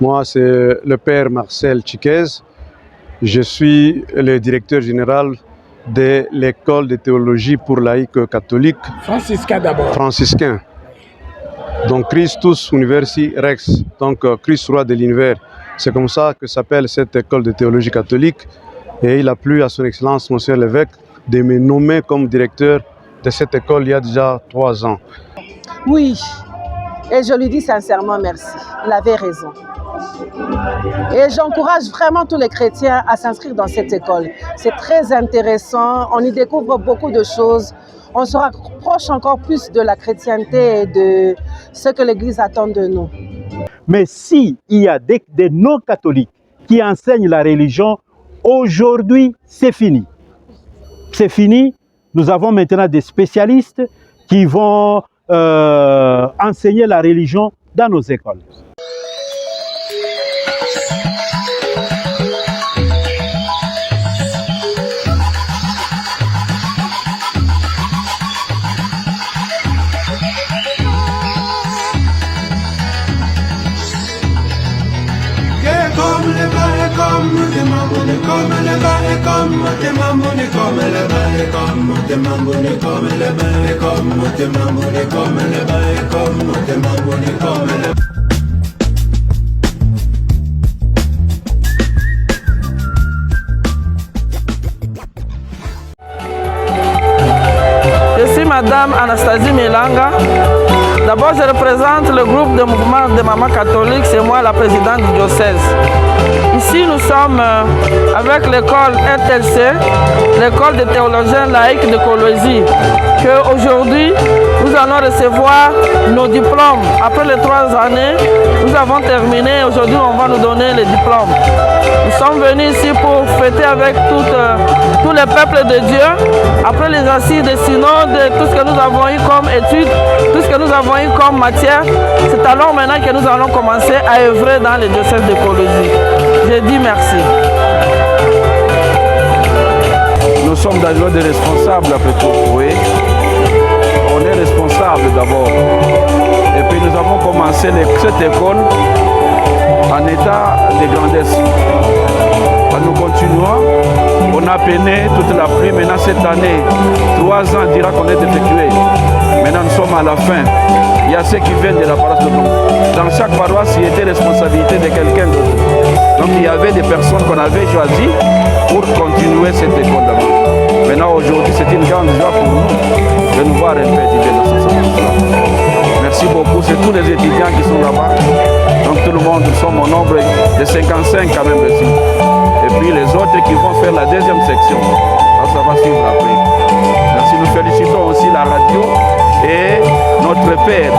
Moi, c'est le père Marcel Chiquez. Je suis le directeur général de l'école de théologie pour laïcs catholiques. Franciscain d'abord. Franciscain. Donc Christus Universi Rex, donc Christ roi de l'univers. C'est comme ça que s'appelle cette école de théologie catholique. Et il a plu à son Excellence, Monsieur l'évêque, de me nommer comme directeur de cette école il y a déjà 3 ans. Oui, et je lui dis sincèrement merci. Il avait raison. Et j'encourage vraiment tous les chrétiens à s'inscrire dans cette école. C'est très intéressant, on y découvre beaucoup de choses. On se rapproche encore plus de la chrétienté et de ce que l'Église attend de nous. Mais s'il y a des non-catholiques qui enseignent la religion, aujourd'hui, c'est fini. C'est fini. Nous avons maintenant des spécialistes qui vont enseigner la religion dans nos écoles. Je suis Madame Anastasie Milanga. D'abord, je représente le groupe de mouvement des mamans catholiques. C'est moi la présidente du diocèse. Ici, nous sommes avec l'école RTLC, l'école des théologiens laïcs de Kolwezi, qu'aujourd'hui, nous allons recevoir nos diplômes. Après les 3 années, nous avons terminé. Aujourd'hui, on va nous donner les diplômes. Nous sommes venus ici pour fêter avec tous les peuples de Dieu. Après les assises des synodes, tout ce que nous avons eu comme études, tout ce que nous avons eu comme matière, c'est alors maintenant que nous allons commencer à œuvrer dans le diocèse de Kolwezi. Je dis merci. Nous sommes d'ailleurs des responsables après tout, oui. On est responsables d'abord. Et puis nous avons commencé cette école en état de grandesse. Nous continuons, on a peiné toute la pluie. Maintenant cette année, 3 ans dira qu'on est effectué. Maintenant nous sommes à la fin. Il y a ceux qui viennent de la paroisse de Blanc. Dans chaque paroisse, il y était responsabilité de quelqu'un d'autre. Donc il y avait des personnes qu'on avait choisies pour continuer cette école d'abord. Maintenant aujourd'hui, c'est une grande joie pour nous de nous voir un peu étudier dans ce sens-là. Merci beaucoup, c'est tous les étudiants qui sont là-bas. Donc tout le monde, nous sommes au nombre de 55 quand même ici. Et puis les autres qui vont faire la 2e section. Alors, ça va suivre après. Merci, nous félicitons aussi la radio et notre père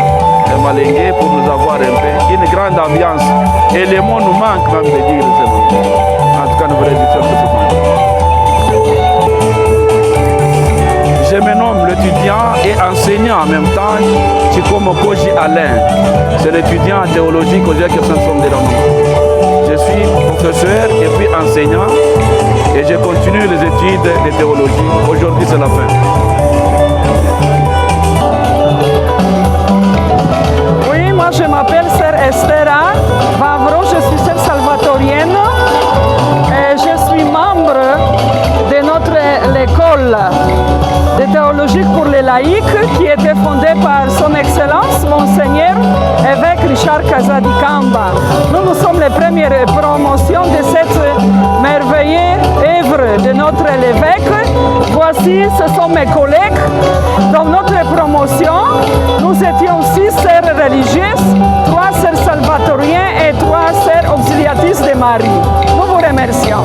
Malengue pour nous avoir un peu une grande ambiance. Et les mots nous manquent même de dire ce moment. En tout cas, nous vous remercions pour ce moment. Je me nomme l'étudiant et enseignant en même temps, Chikomo Koji Alain. C'est l'étudiant en théologie que j'ai que ce sont des langues. Je suis professeur et puis enseignant et je continue les études de théologie. Aujourd'hui, c'est la fin. Oui, moi je m'appelle Sœur Estera Vavro, je suis sœur salvatorienne et je suis membre de notre école de théologie pour les laïcs qui était fondée par son Excellence, Monseigneur évêque Richard Kazadikamba. Nous sommes les premières promotions de cette merveilleuse œuvre de notre évêque. Voici, ce sont mes collègues. Dans notre promotion, nous étions 6 sœurs religieuses, 3 sœurs salvatoriennes et 3 sœurs auxiliatrices de Marie. Nous vous remercions.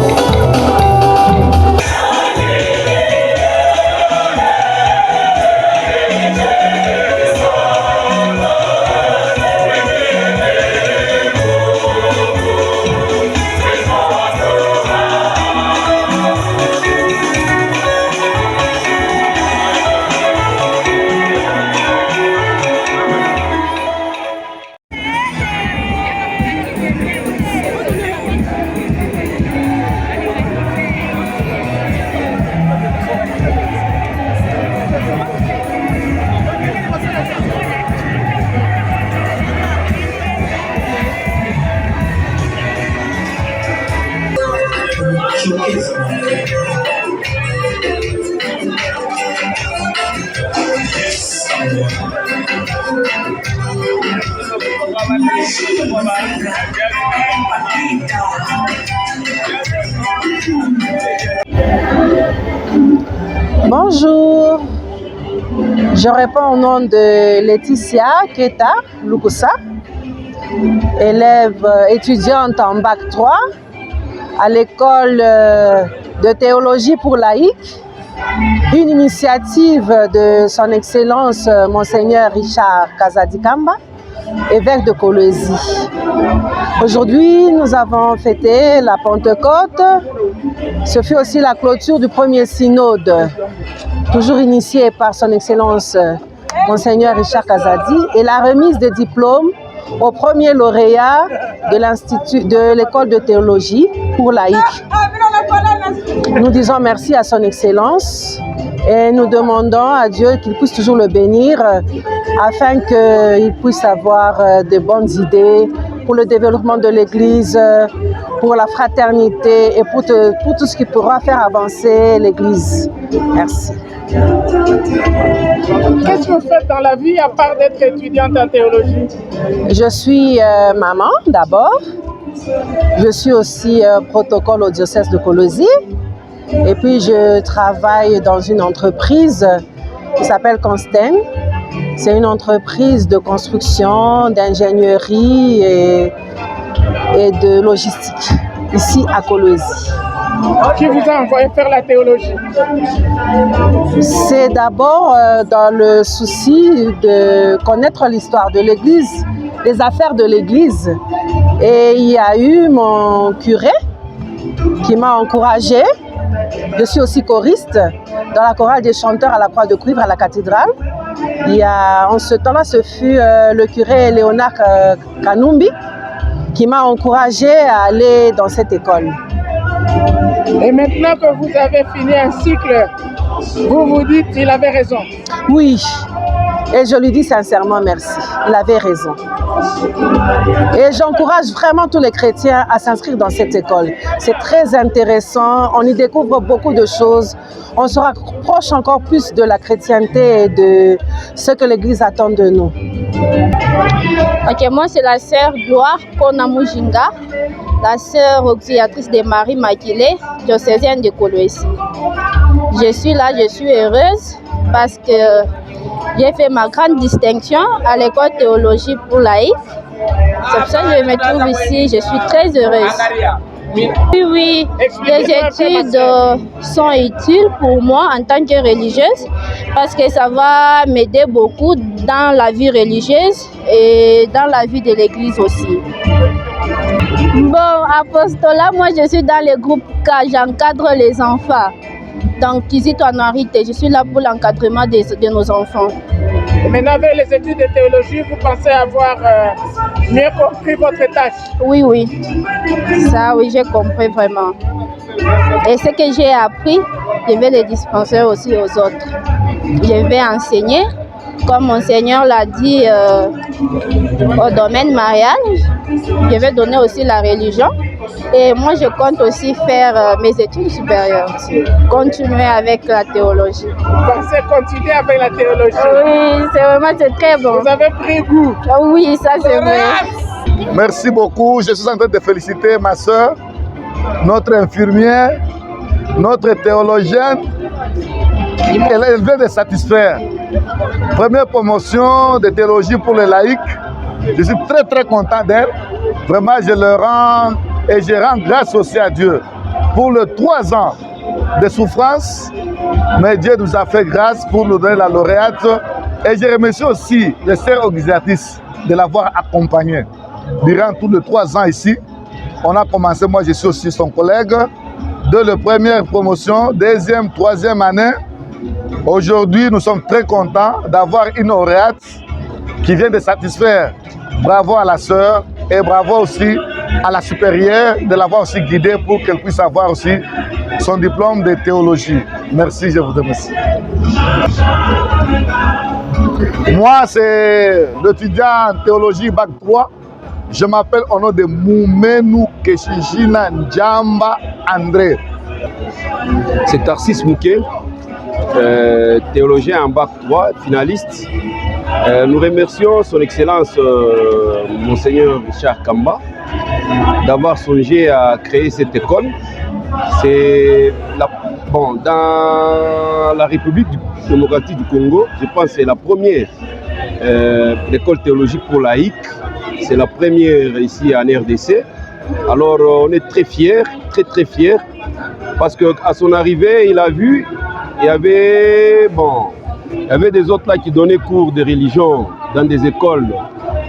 Bonjour, je réponds au nom de Laetitia Keta Lukusa, élève étudiante en Bac 3 à l'école de théologie pour laïcs, une initiative de son Excellence Monseigneur Richard Kazadi-Kamba, évêque de Kolwezi. Aujourd'hui, nous avons fêté la Pentecôte. Ce fut aussi la clôture du premier synode, toujours initié par son Excellence Monseigneur Richard Kazadi, et la remise des diplômes au premier lauréat de l'école de théologie pour laïcs. Nous disons merci à son Excellence et nous demandons à Dieu qu'il puisse toujours le bénir afin qu'il puisse avoir de bonnes idées pour le développement de l'Église, pour la fraternité et pour tout ce qui pourra faire avancer l'Église. Merci. Qu'est-ce que vous faites dans la vie à part d'être étudiante en théologie? Je suis maman d'abord. Je suis aussi protocole au diocèse de Kolwezi. Et puis je travaille dans une entreprise qui s'appelle Consten. C'est une entreprise de construction, d'ingénierie et de logistique ici à Kolwezi. Qui vous a envoyé faire la théologie? C'est d'abord dans le souci de connaître l'histoire de l'Église, les affaires de l'Église. Et il y a eu mon curé qui m'a encouragée. Je suis aussi choriste dans la chorale des chanteurs à la Croix de Cuivre à la cathédrale. En ce temps-là, ce fut le curé Léonard Kanumbi qui m'a encouragée à aller dans cette école. Et maintenant que vous avez fini un cycle, vous vous dites qu'il avait raison? Oui, et je lui dis sincèrement merci. Il avait raison. Et j'encourage vraiment tous les chrétiens à s'inscrire dans cette école. C'est très intéressant, on y découvre beaucoup de choses. On se rapproche encore plus de la chrétienté et de ce que l'Église attend de nous. Ok, moi c'est la sœur Gloire Konamujinga, la sœur auxiliatrice de Marie Makile, diocésaine de Kolwezi. Je suis là, je suis heureuse parce que j'ai fait ma grande distinction à l'école théologie pour laïcs. C'est pour ça que je me trouve ici, je suis très heureuse. Oui, les études sont utiles pour moi en tant que religieuse parce que ça va m'aider beaucoup dans la vie religieuse et dans la vie de l'église aussi. Bon, apostolat, moi je suis dans le groupe K, j'encadre les enfants. Donc, je suis là pour l'encadrement de nos enfants. Et maintenant, avec les études de théologie, vous pensez avoir mieux compris votre tâche? Oui, oui. Ça, oui, j'ai compris vraiment. Et ce que j'ai appris, je vais le dispenser aussi aux autres. Je vais enseigner, comme Monseigneur l'a dit, au domaine mariage. Je vais donner aussi la religion. Et moi, je compte aussi faire mes études supérieures, continuer avec la théologie. Vous pensez continuer avec la théologie? Oui, c'est très bon. Vous avez pris goût? Oui, ça c'est vrai. Merci beaucoup. Je suis en train de féliciter ma soeur, notre infirmière, notre théologienne. Elle vient de satisfaire. Première promotion de théologie pour les laïcs. Je suis très très content d'elle. Vraiment, je le rends et je rends grâce aussi à Dieu pour les 3 ans de souffrance. Mais Dieu nous a fait grâce pour nous donner la lauréate. Et je remercie aussi les sœurs auxiliatrices de l'avoir accompagnée durant tous les 3 ans ici. On a commencé, moi je suis aussi son collègue, de la première promotion, 2e, 3e année. Aujourd'hui, nous sommes très contents d'avoir une lauréate qui vient de satisfaire. Bravo à la sœur et bravo aussi à la supérieure de l'avoir aussi guidée pour qu'elle puisse avoir aussi son diplôme de théologie. Merci, je vous remercie. Moi, c'est l'étudiant en théologie Bac 3. Je m'appelle au nom de Moumenu Keshijina Njamba André. C'est Tarsis Mouké, théologien en bac 3, finaliste. Nous remercions son Excellence Monseigneur Richard Kamba d'avoir songé à créer cette école. C'est dans la République démocratique du Congo, je pense que c'est la première école théologique pour laïcs. C'est la première ici en RDC. Alors on est très fiers, très fiers, parce qu'à son arrivée, il a vu, il y avait des autres là qui donnaient cours de religion dans des écoles.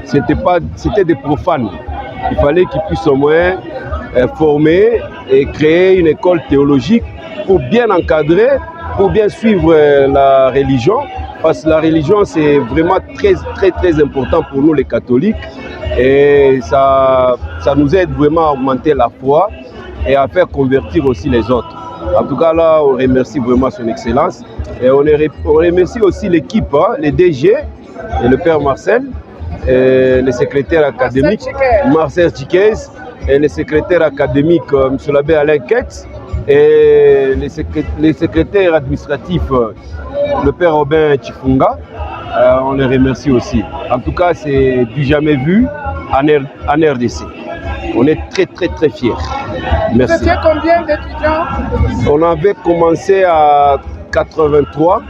C'était des profanes. Il fallait qu'ils puissent au moins former et créer une école théologique pour bien encadrer, pour bien suivre la religion, parce que la religion c'est vraiment très important pour nous les catholiques, et ça nous aide vraiment à augmenter la foi et à faire convertir aussi les autres. En tout cas là, on remercie vraiment son Excellence, et on remercie aussi l'équipe, les DG et le Père Marcel, et les secrétaires académiques, Marcel Chiquez, et les secrétaires académiques, M. l'abbé Alain Ketz, et les secrétaires administratifs, le Père Robin Chifunga, on les remercie aussi. En tout cas, c'est du jamais vu en RDC. On est très fiers. Merci. Vous étiez combien d'étudiants? On avait commencé à 83,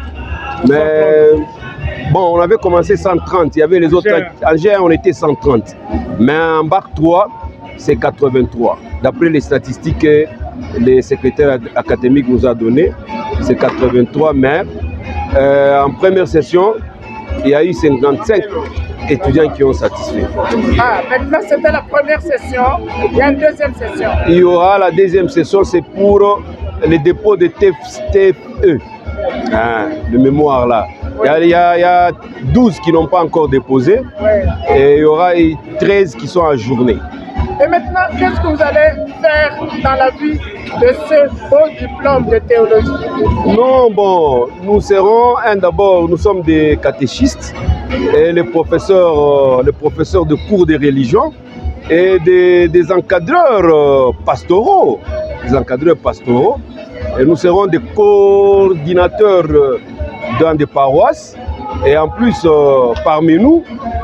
mais bon, on avait commencé 130. Il y avait les autres. En GR, on était 130. Mais en bac 3, c'est 83. D'après les statistiques que les secrétaires académiques nous ont données, c'est 83. Mais en première session, il y a eu 55 étudiants qui ont satisfait. Ah, maintenant c'était la première session, il y a une deuxième session. Il y aura la deuxième session, c'est pour le dépôt de TFE, le mémoire là. Oui. Il y a 12 qui n'ont pas encore déposé, oui. Et il y aura 13 qui sont ajournés. Et maintenant, qu'est-ce que vous allez faire dans la vie de ce beau diplôme de théologie? Non, bon, nous serons, d'abord, nous sommes des catéchistes et les professeurs de cours de religion et des encadreurs pastoraux. Et nous serons des coordinateurs dans des paroisses. Et en plus, parmi nous,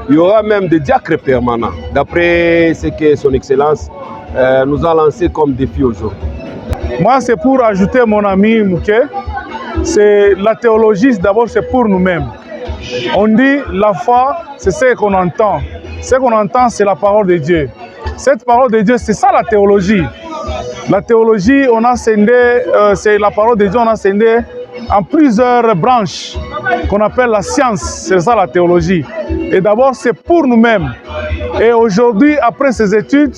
il y aura même des diacres permanents, d'après ce que son Excellence nous a lancé comme défi aujourd'hui. Moi, c'est pour ajouter mon ami Mouké, c'est la théologie, d'abord, c'est pour nous-mêmes. On dit la foi, c'est ce qu'on entend. Ce qu'on entend, c'est la parole de Dieu. Cette parole de Dieu, c'est ça la théologie. La théologie, on a scindé, c'est la parole de Dieu, on a scindé en plusieurs branches qu'on appelle la science, c'est ça la théologie. Et d'abord, c'est pour nous-mêmes. Et aujourd'hui, après ces études,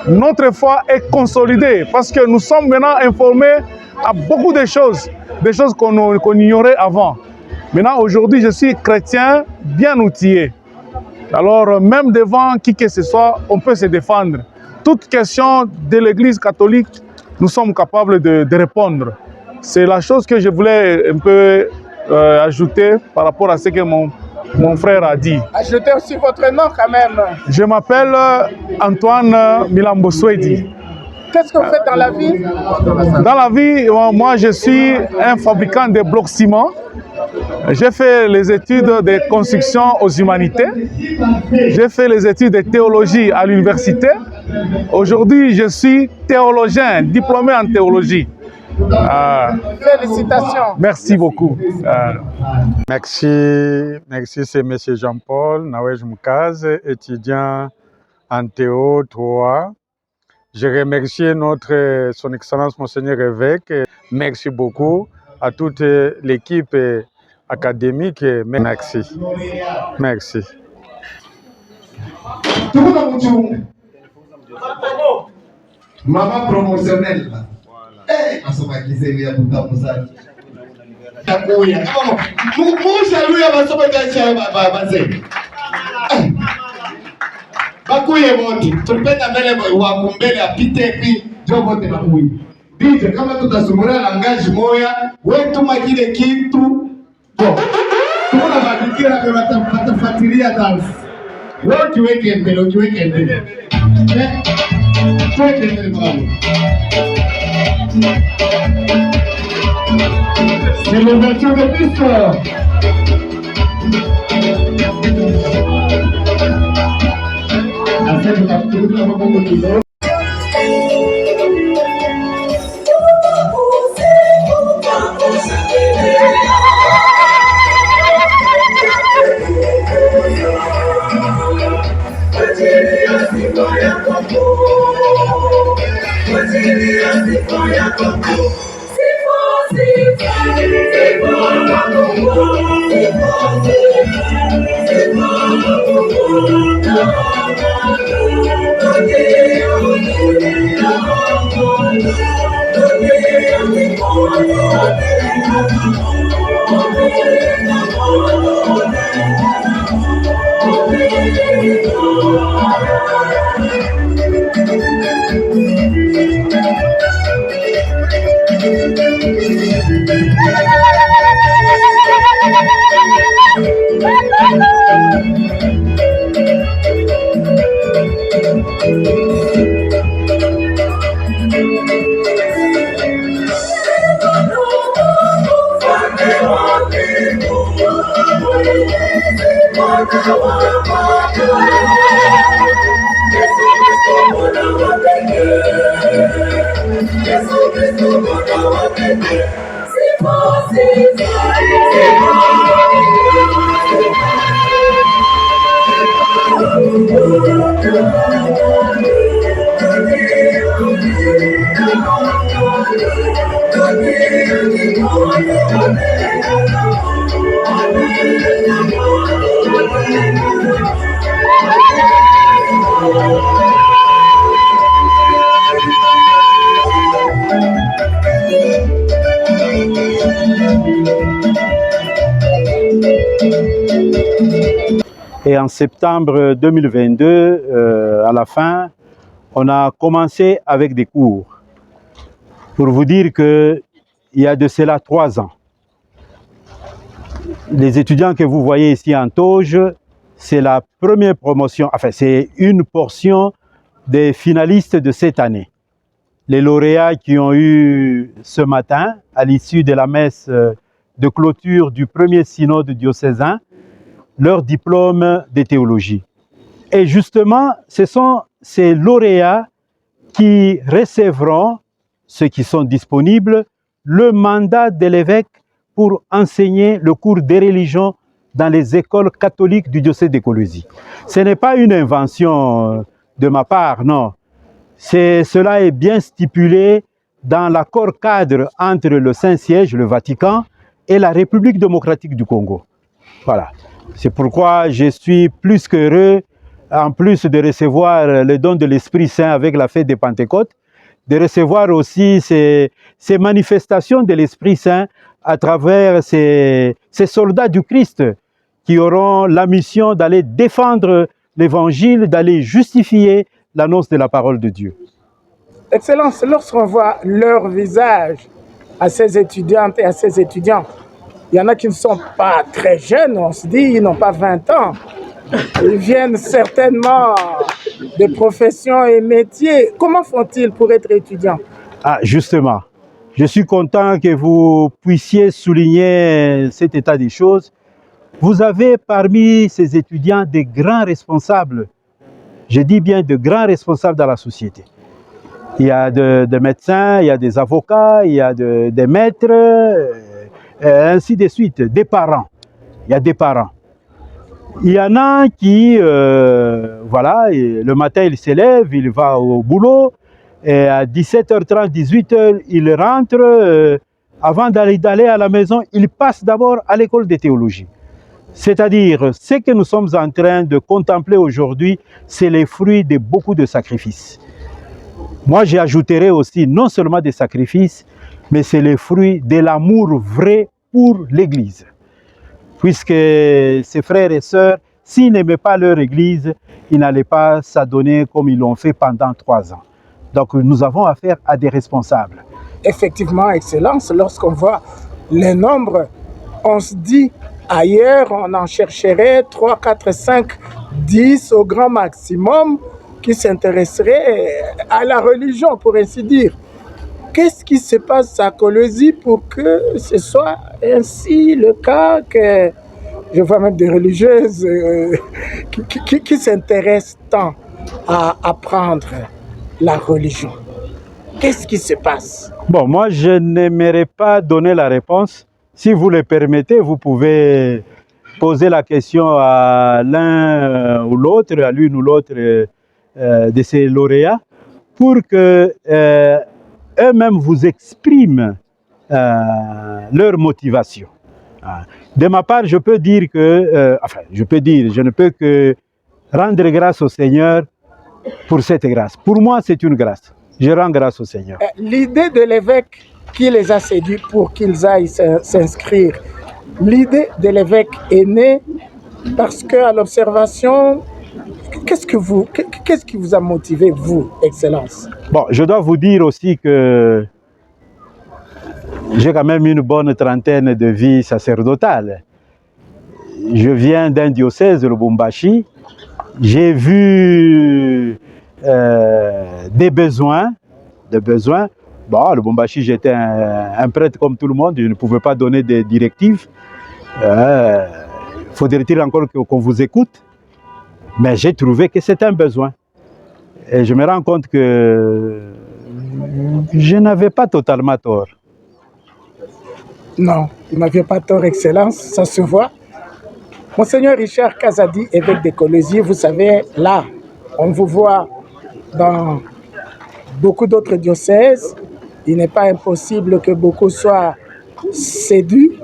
notre foi est consolidée parce que nous sommes maintenant informés à beaucoup de choses qu'on ignorait avant. Maintenant, aujourd'hui, je suis chrétien bien outillé. Alors, même devant qui que ce soit, on peut se défendre. Toute question de l'Église catholique, nous sommes capables de répondre. C'est la chose que je voulais un peu ajouter par rapport à ce que mon frère a dit. Ajoutez aussi votre nom quand même. Je m'appelle Antoine Milambo Swedi. Qu'est-ce que vous faites dans la vie? Dans la vie, moi je suis un fabricant de blocs ciment. J'ai fait les études de construction aux humanités. J'ai fait les études de théologie à l'université. Aujourd'hui, je suis théologien, diplômé en théologie. Félicitations. Merci beaucoup. Merci, c'est M. Jean-Paul Nawej Moukaz, étudiant en Théo 3. Je remercie son Excellence Monseigneur Évêque. Merci beaucoup à toute l'équipe académique. Merci. Merci. Maman promotionnelle. Asoma kizeli ya butamuzani. Takuya. Mushaluya masomo gacha bazee. Bakuye wote. Tulipenda mbele wa kumbele apite hivi ndio wote bakuye. DJ kama tutasumbulia langaji moya, wewe tuma kile kitu. Bo. Tuna badikira kwa watafuatilia dance. Wewe kiweke mbele, kiweke mbele. Twende mbele mwanangu. C'est l'ouverture de piste. Assez de capturer la maman de l'hiver. Et en septembre 2022, à la fin, on a commencé avec des cours. Pour vous dire qu'il y a de cela 3 ans. Les étudiants que vous voyez ici en Tauge, c'est la première promotion, enfin c'est une portion des finalistes de cette année. Les lauréats qui ont eu ce matin, à l'issue de la messe de clôture du premier synode diocésain, leur diplôme de théologie. Et justement, ce sont ces lauréats qui recevront, ceux qui sont disponibles, le mandat de l'évêque pour enseigner le cours des religions dans les écoles catholiques du diocèse de Kolwezi. Ce n'est pas une invention de ma part, non. Cela est bien stipulé dans l'accord cadre entre le Saint-Siège, le Vatican, et la République démocratique du Congo. Voilà. C'est pourquoi je suis plus qu'heureux, en plus de recevoir le don de l'Esprit Saint avec la fête de Pentecôte, de recevoir aussi ces manifestations de l'Esprit Saint à travers ces soldats du Christ qui auront la mission d'aller défendre l'Évangile, d'aller justifier l'annonce de la parole de Dieu. Excellence, lorsqu'on voit leur visage à ces étudiantes et à ces étudiants, il y en a qui ne sont pas très jeunes, on se dit, ils n'ont pas 20 ans. Ils viennent certainement des professions et métiers. Comment font-ils pour être étudiants? Ah, justement, je suis content que vous puissiez souligner cet état des choses. Vous avez parmi ces étudiants des grands responsables, je dis bien de grands responsables dans la société. Il y a des médecins, il y a des avocats, il y a des maîtres, ainsi de suite, des parents. Il y a des parents. Il y en a qui, voilà, le matin il s'élève, il va au boulot, et à 17h30, 18h, il rentre, avant d'aller à la maison, il passe d'abord à l'école de théologie. C'est-à-dire, ce que nous sommes en train de contempler aujourd'hui, c'est les fruits de beaucoup de sacrifices. Moi, j'ajouterai aussi non seulement des sacrifices, mais c'est les fruits de l'amour vrai pour l'Église. Puisque ces frères et sœurs, s'ils n'aimaient pas leur Église, ils n'allaient pas s'adonner comme ils l'ont fait pendant 3 ans. Donc nous avons affaire à des responsables. Effectivement, Excellence, lorsqu'on voit les nombres, on se dit ailleurs, on en chercherait 3, 4, 5, 10 au grand maximum qui s'intéresseraient à la religion, pour ainsi dire. Qu'est-ce qui se passe à Kolwezi pour que ce soit ainsi le cas que je vois même des religieuses qui s'intéressent tant à apprendre la religion? Qu'est-ce qui se passe? Bon, moi, je n'aimerais pas donner la réponse. Si vous le permettez, vous pouvez poser la question à l'un ou l'autre, à l'une ou l'autre de ces lauréats, pour que eux-mêmes vous expriment leur motivation. De ma part, je peux dire que, je ne peux que rendre grâce au Seigneur pour cette grâce. Pour moi, c'est une grâce. Je rends grâce au Seigneur. L'idée de l'évêque qui les a séduits pour qu'ils aillent s'inscrire, l'idée de l'évêque est née parce qu'à l'observation, qu'est-ce qui vous a motivé, vous, Excellence? Bon, je dois vous dire aussi que j'ai quand même une bonne trentaine de vie sacerdotale. Je viens d'un diocèse, le Lubumbashi. J'ai vu des besoins. Bon, le Lubumbashi, j'étais un prêtre comme tout le monde, je ne pouvais pas donner des directives. Faudrait-il encore qu'on vous écoute? Mais j'ai trouvé que c'est un besoin. Et je me rends compte que je n'avais pas totalement tort. Non, vous n'aviez pas tort, Excellence, ça se voit. Monseigneur Richard Kazadi, évêque de Kolwezi, vous savez, là, on vous voit dans beaucoup d'autres diocèses. Il n'est pas impossible que beaucoup soient séduits.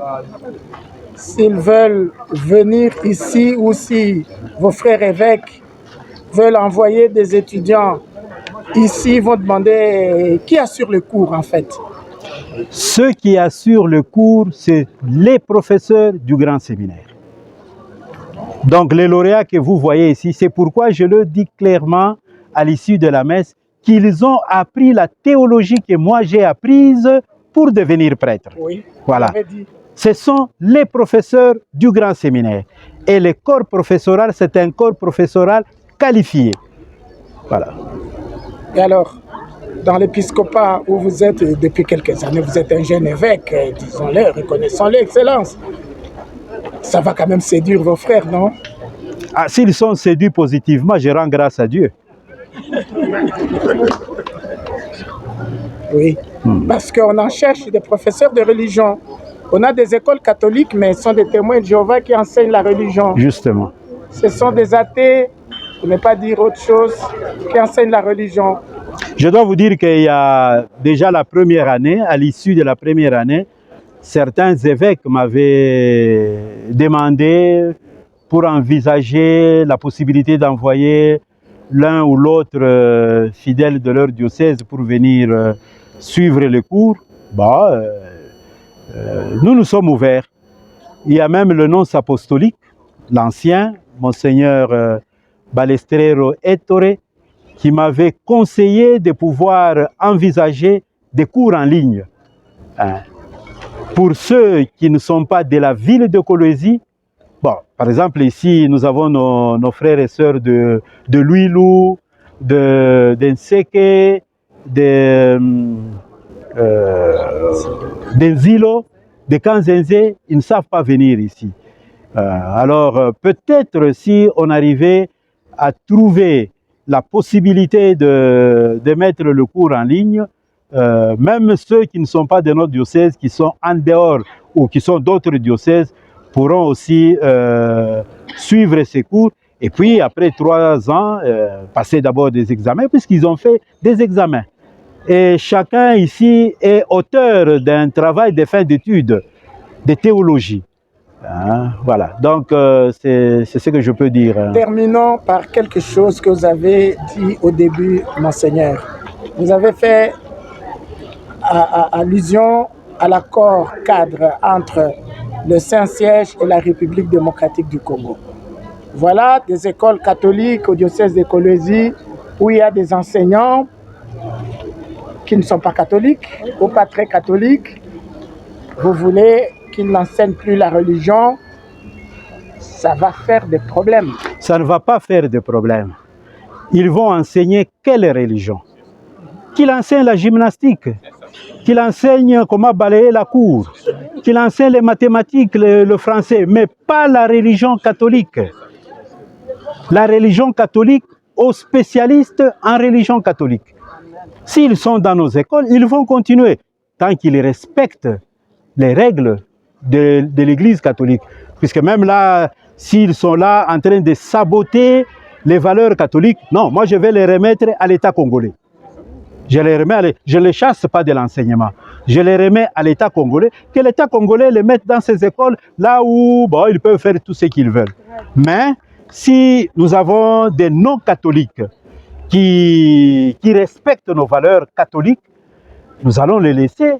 S'ils veulent venir ici ou si vos frères évêques veulent envoyer des étudiants ici, ils vont demander qui assure le cours en fait. Ceux qui assurent le cours, c'est les professeurs du grand séminaire. Donc les lauréats que vous voyez ici, c'est pourquoi je le dis clairement à l'issue de la messe, qu'ils ont appris la théologie que moi j'ai apprise pour devenir prêtre. Oui, voilà. vous l'avez dit. Ce sont les professeurs du grand séminaire. Et le corps professoral, c'est un corps professoral qualifié. Voilà. Et alors, dans l'épiscopat où vous êtes depuis quelques années, vous êtes un jeune évêque, disons-le, reconnaissons-le, Excellence. Ça va quand même séduire vos frères, non? Ah, s'ils sont séduits positivement, je rends grâce à Dieu. Oui, parce qu'on en cherche des professeurs de religion. On a des écoles catholiques, mais ce sont des témoins de Jéhovah qui enseignent la religion. Justement. Ce sont des athées, pour ne pas dire autre chose, qui enseignent la religion. Je dois vous dire qu'il y a déjà la première année, à l'issue de la première année, certains évêques m'avaient demandé pour envisager la possibilité d'envoyer l'un ou l'autre fidèle de leur diocèse pour venir suivre les cours. Bah, nous nous sommes ouverts. Il y a même le nonce apostolique, l'ancien, Monseigneur Balestrero Ettore, qui m'avait conseillé de pouvoir envisager des cours en ligne. Pour ceux qui ne sont pas de la ville de Kolwezi, bon, par exemple ici nous avons nos frères et sœurs de Luilu, d'Enseke, d'Enzilo, de Kanzenze, ils ne savent pas venir ici. Alors peut-être si on arrivait à trouver la possibilité de mettre le cours en ligne, même ceux qui ne sont pas de notre diocèse, qui sont en dehors ou qui sont d'autres diocèses, pourront aussi suivre ces cours. Et puis après 3 ans, passer d'abord des examens, puisqu'ils ont fait des examens. Et chacun ici est auteur d'un travail de fin d'études, de théologie. Voilà, donc c'est ce que je peux dire. Terminons par quelque chose que vous avez dit au début, Monseigneur. Vous avez fait allusion à l'accord cadre entre le Saint-Siège et la République démocratique du Congo. Voilà des écoles catholiques au diocèse de Kolwezi où il y a des enseignants qui ne sont pas catholiques ou pas très catholiques. Vous voulez qu'ils n'enseignent plus la religion, ça va faire des problèmes. Ça ne va pas faire de problème. Ils vont enseigner quelle religion? Qu'ils enseignent la gymnastique, qu'il enseigne comment balayer la cour, qu'il enseigne les mathématiques, le français, mais pas la religion catholique. La religion catholique aux spécialistes en religion catholique. S'ils sont dans nos écoles, ils vont continuer tant qu'ils respectent les règles de l'Église catholique. Puisque même là, s'ils sont là en train de saboter les valeurs catholiques, non, moi je vais les remettre à l'État congolais. Je ne les chasse pas de l'enseignement. Je les remets à l'État congolais, que l'État congolais les mette dans ces écoles, là où bon, ils peuvent faire tout ce qu'ils veulent. Mais si nous avons des non-catholiques qui respectent nos valeurs catholiques, nous allons les laisser.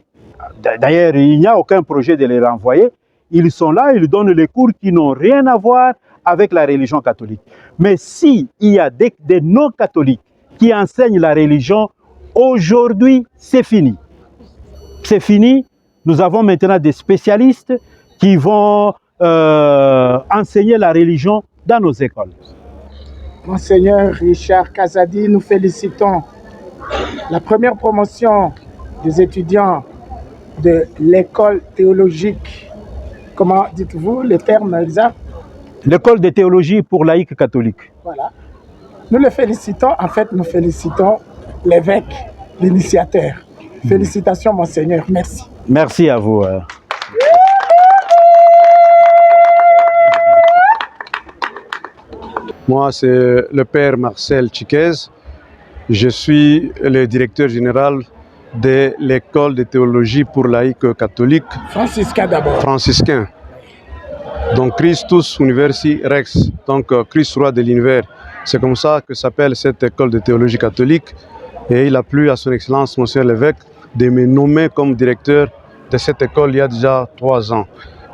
D'ailleurs, il n'y a aucun projet de les renvoyer. Ils sont là, ils donnent les cours qui n'ont rien à voir avec la religion catholique. Mais s'il y a des non-catholiques qui enseignent la religion, aujourd'hui, c'est fini. C'est fini. Nous avons maintenant des spécialistes qui vont enseigner la religion dans nos écoles. Monseigneur Richard Kazadi, nous félicitons la première promotion des étudiants de l'école théologique. Comment dites-vous le terme exact? L'école de théologie pour laïcs catholiques. Voilà. Nous le félicitons, en fait, nous félicitons l'évêque, l'initiateur. Félicitations, Monseigneur. Merci. Merci à vous. Moi, c'est le père Marcel Chiquez. Je suis le directeur général de l'école de théologie pour laïcs catholiques. Franciscain d'abord. Franciscain. Donc Christus Universi Rex, donc Christ roi de l'univers. C'est comme ça que s'appelle cette école de théologie catholique. Et il a plu à son excellence, Monsieur l'évêque, de me nommer comme directeur de cette école il y a déjà 3 ans.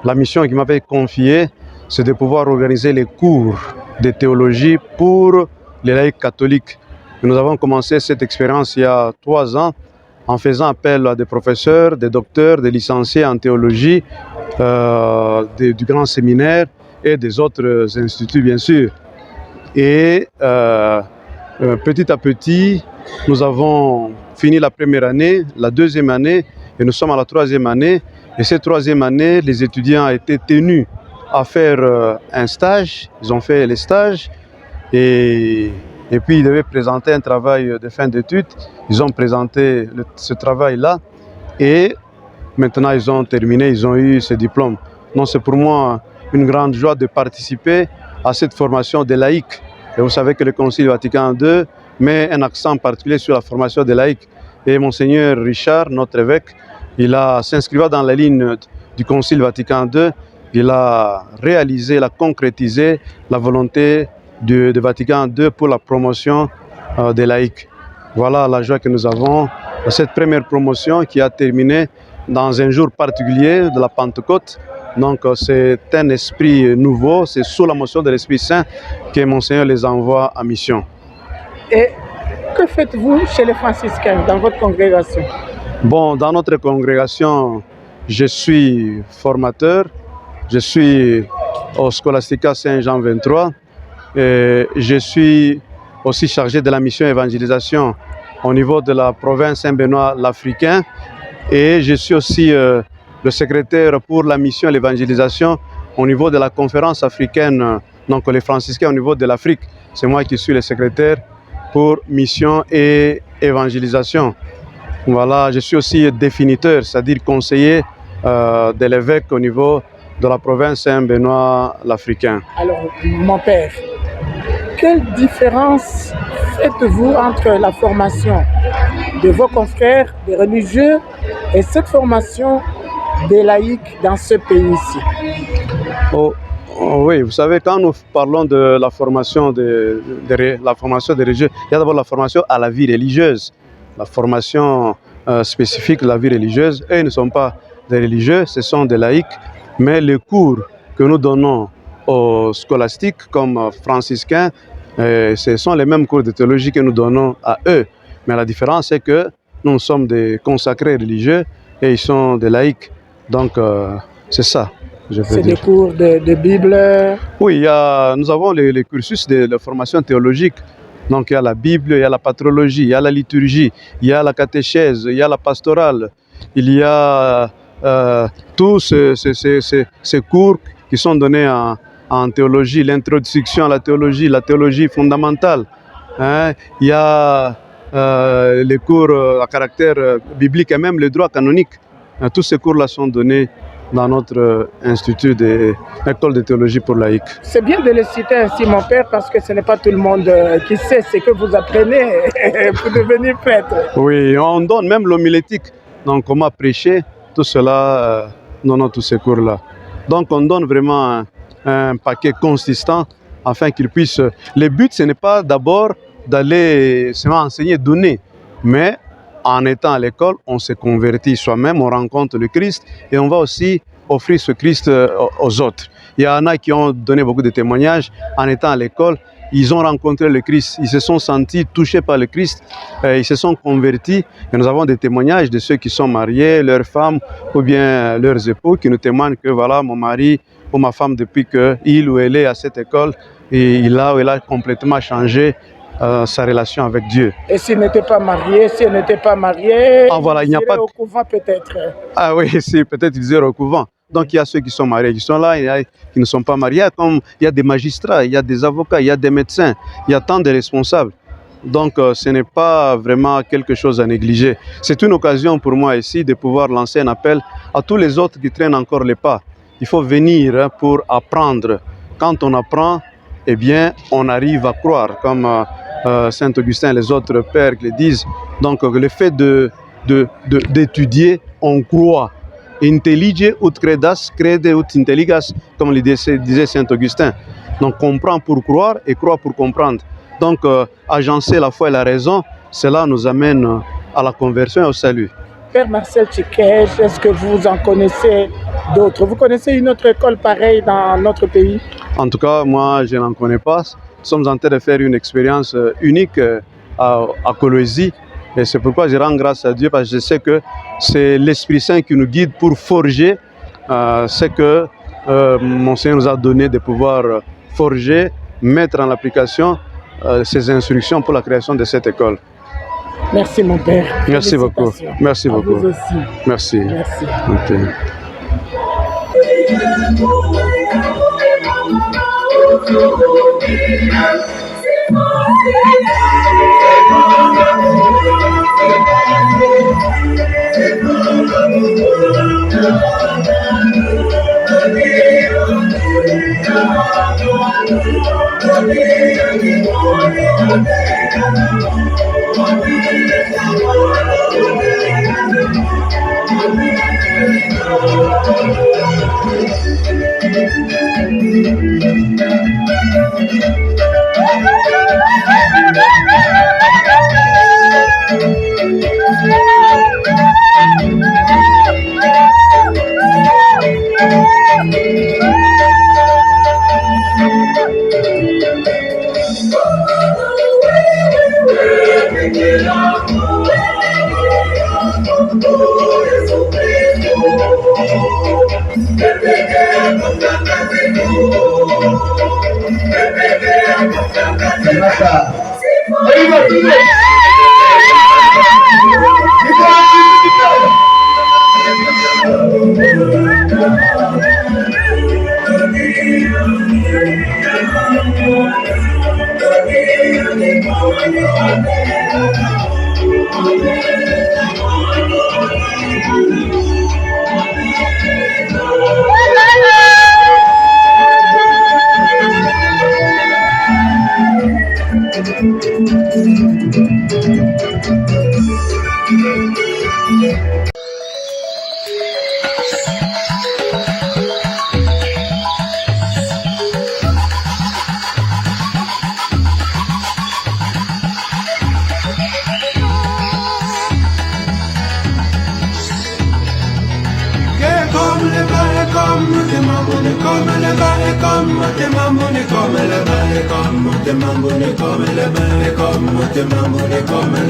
La mission qu'il m'avait confiée, c'est de pouvoir organiser les cours de théologie pour les laïcs catholiques. Et nous avons commencé cette expérience il y a 3 ans en faisant appel à des professeurs, des docteurs, des licenciés en théologie, du grand séminaire et des autres instituts bien sûr. Et petit à petit, nous avons fini la première année, la deuxième année, et nous sommes à la 3e année. Et cette 3e année, les étudiants ont été tenus à faire un stage. Ils ont fait les stages et puis ils devaient présenter un travail de fin d'études. Ils ont présenté ce travail-là et maintenant ils ont terminé, ils ont eu ce diplôme. Donc c'est pour moi une grande joie de participer à cette formation des laïcs. Et vous savez que le Concile Vatican II met un accent particulier sur la formation des laïcs. Et Monseigneur Richard, notre évêque, il a s'inscrivant dans la ligne du Concile Vatican II, il a réalisé, il a concrétisé la volonté de Vatican II pour la promotion des laïcs. Voilà la joie que nous avons de cette première promotion qui a terminé dans un jour particulier de la Pentecôte. Donc c'est un esprit nouveau, c'est sous la motion de l'Esprit Saint que Monseigneur les envoie en mission. Et que faites-vous chez les franciscains dans votre congrégation? Bon, dans notre congrégation, je suis formateur, je suis au Scholastica Saint-Jean 23 et je suis aussi chargé de la mission évangélisation au niveau de la province Saint-Benoît l'Africain et je suis aussi le secrétaire pour la mission et l'évangélisation au niveau de la conférence africaine, donc les franciscains au niveau de l'Afrique. C'est moi qui suis le secrétaire pour mission et évangélisation. Voilà, je suis aussi définiteur, c'est-à-dire conseiller de l'évêque au niveau de la province Saint-Benoît l'Africain. Alors, mon père, quelle différence faites-vous entre la formation de vos confrères, des religieux, et cette formation des laïcs dans ce pays-ci? Oui, vous savez, quand nous parlons de la formation des religieux, il y a d'abord la formation à la vie religieuse, la formation spécifique de la vie religieuse. Eux ne sont pas des religieux, ce sont des laïcs, mais les cours que nous donnons aux scolastiques comme franciscains, ce sont les mêmes cours de théologie que nous donnons à eux. Mais la différence, c'est que nous sommes des consacrés religieux et ils sont des laïcs. Donc, c'est ça. C'est des cours de Bible? Oui, nous avons les cursus de formation théologique Donc il y a la Bible, il y a la patrologie, il y a la liturgie, il y a la catéchèse, il y a la pastorale, il y a tous ces cours qui sont donnés en théologie, l'introduction à la théologie fondamentale. Hein. Il y a les cours à caractère biblique et même le droit canonique. Tous ces cours-là sont donnés dans notre institut d'école de théologie pour laïcs. C'est bien de le citer ainsi, mon père, parce que ce n'est pas tout le monde qui sait ce que vous apprenez pour devenir prêtre. Oui, on donne même l'homilétique, donc comment prêcher, tout cela dans tous ces cours-là. Donc on donne vraiment un paquet consistant afin qu'ils puissent... Le but, ce n'est pas d'abord d'aller seulement enseigner, donner, mais en étant à l'école, on se convertit soi-même, on rencontre le Christ et on va aussi offrir ce Christ aux autres. Il y en a qui ont donné beaucoup de témoignages en étant à l'école. Ils ont rencontré le Christ, ils se sont sentis touchés par le Christ, ils se sont convertis. Et nous avons des témoignages de ceux qui sont mariés, leurs femmes ou bien leurs époux qui nous témoignent que voilà, mon mari ou ma femme, depuis qu'il ou elle est à cette école, et il a complètement changé sa relation avec Dieu. Et s'il n'était pas marié, voilà, il n'y a pas au couvent peut-être. Ah oui, si, peut-être ils iraient au couvent. Donc il y a ceux qui sont mariés qui sont là, il y a qui ne sont pas mariés, comme il y a des magistrats, il y a des avocats, il y a des médecins, il y a tant de responsables. Donc ce n'est pas vraiment quelque chose à négliger. C'est une occasion pour moi ici de pouvoir lancer un appel à tous les autres qui traînent encore les pas. Il faut venir pour apprendre. Quand on apprend, eh bien, on arrive à croire, comme Saint Augustin et les autres pères le disent. Donc le fait d'étudier, on croit. Intellige ut credas, crede ut intelligas, comme le disait Saint Augustin. Donc comprendre pour croire et croire pour comprendre. Donc agencer la foi et la raison, cela nous amène à la conversion et au salut. Père Marcel Tchikej, est-ce que vous en connaissez d'autres? Vous connaissez une autre école pareille dans notre pays? En tout cas, moi, je n'en connais pas. Nous sommes en train de faire une expérience unique à Kolwezi. Et c'est pourquoi je rends grâce à Dieu, parce que je sais que c'est l'Esprit Saint qui nous guide pour forger ce que mon Seigneur nous a donné de pouvoir forger, mettre en application ces instructions pour la création de cette école. Merci mon père. Merci beaucoup. Merci beaucoup. Vous aussi. Merci. Merci. Okay. Comme